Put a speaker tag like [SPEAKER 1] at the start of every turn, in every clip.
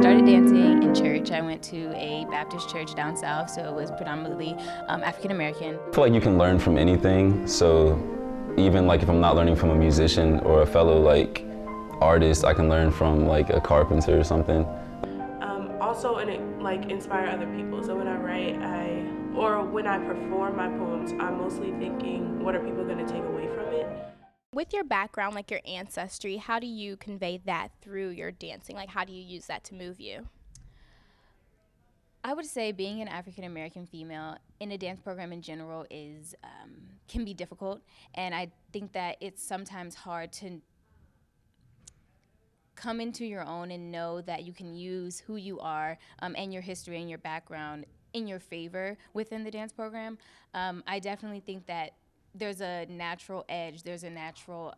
[SPEAKER 1] started dancing in church. I went to a Baptist church down south, so it was predominantly African American.
[SPEAKER 2] I feel like you can learn from anything, so even like if I'm not learning from a musician or a fellow like artist, I can learn from like a carpenter or something.
[SPEAKER 3] Also, like inspire other people. So when I write, or when I perform my poems, I'm mostly thinking, what are people going to take away from it?
[SPEAKER 4] With your background, like your ancestry, how do you convey that through your dancing? Like, how do you use that to move you?
[SPEAKER 1] I would say being an African American female in a dance program in general can be difficult, and I think that it's sometimes hard to come into your own and know that you can use who you are and your history and your background in your favor within the dance program. I definitely think that there's a natural edge, there's a natural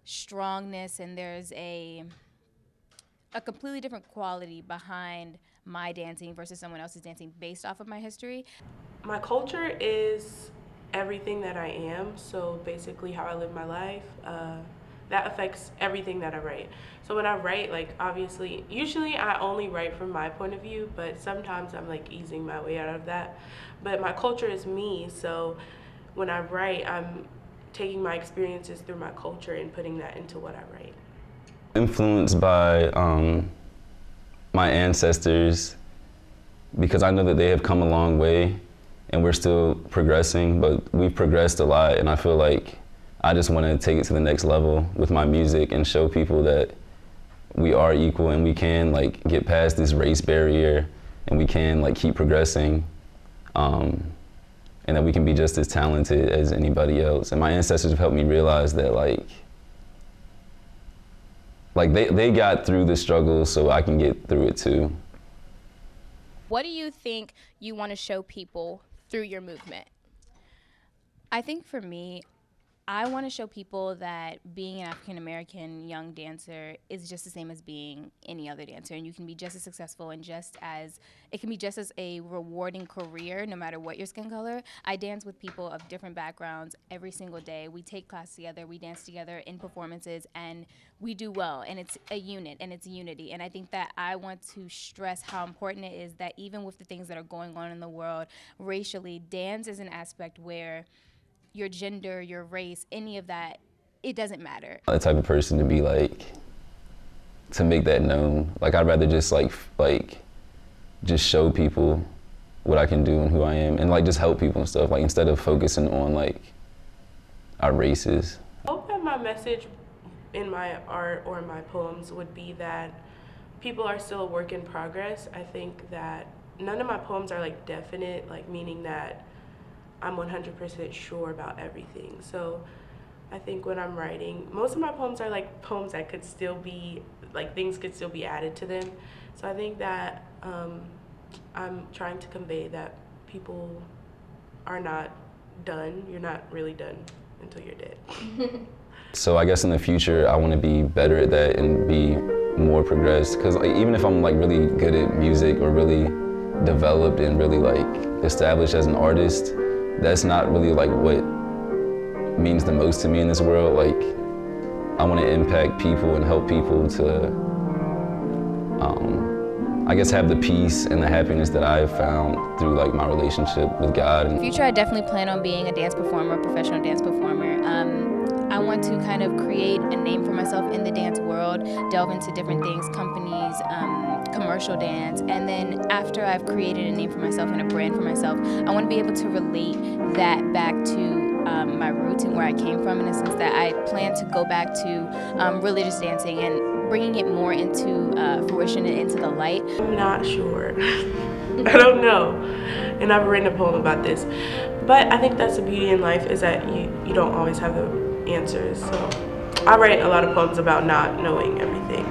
[SPEAKER 1] strongness, and there's a completely different quality behind my dancing versus someone else's dancing based off of my history.
[SPEAKER 3] My culture is everything that I am, so basically how I live my life. That affects everything that I write. So when I write, like obviously, usually I only write from my point of view, but sometimes I'm like easing my way out of that. But my culture is me, so when I write, I'm taking my experiences through my culture and putting that into what I write.
[SPEAKER 2] Influenced by my ancestors, because I know that they have come a long way and we're still progressing, but we've progressed a lot, and I feel like I just want to take it to the next level with my music and show people that we are equal and we can like get past this race barrier and we can like keep progressing, and that we can be just as talented as anybody else. And my ancestors have helped me realize that like they got through the struggle, so I can get through it too.
[SPEAKER 4] What do you think you want to show people through your movement?
[SPEAKER 1] I think for me, I want to show people that being an African American young dancer is just the same as being any other dancer, and you can be just as successful and it can be just as a rewarding career no matter what your skin color. I dance with people of different backgrounds every single day. We take class together, we dance together in performances, and we do well, and it's a unit and it's unity. And I think that I want to stress how important it is that even with the things that are going on in the world racially, dance is an aspect where your gender, your race, any of that, it doesn't matter.
[SPEAKER 2] The type of person to be like, to make that known. Like I'd rather just just show people what I can do and who I am, and like just help people and stuff, like instead of focusing on like our races.
[SPEAKER 3] I hope that my message in my art or my poems would be that people are still a work in progress. I think that none of my poems are like definite, like meaning that I'm 100% sure about everything. So I think when I'm writing, most of my poems are like poems that could still be, like things could still be added to them. So I think that I'm trying to convey that people are not done. You're not really done until you're dead.
[SPEAKER 2] So I guess in the future, I want to be better at that and be more progressed. Because like, even if I'm like really good at music or really developed and really like established as an artist, that's not really like what means the most to me in this world. Like, I want to impact people and help people to, I guess, have the peace and the happiness that I've found through like my relationship with God.
[SPEAKER 1] In the future, I definitely plan on being a dance performer, a professional dance performer. I want to kind of create a name for myself in the dance world, delve into different things, companies, commercial dance, and then after I've created a name for myself and a brand for myself, I want to be able to relate that back to my roots and where I came from, in a sense that I plan to go back to religious dancing and bringing it more into fruition and into the light.
[SPEAKER 3] I'm not sure. I don't know. And I've written a poem about this. But I think that's the beauty in life, is that you don't always have the answers. So I write a lot of poems about not knowing everything.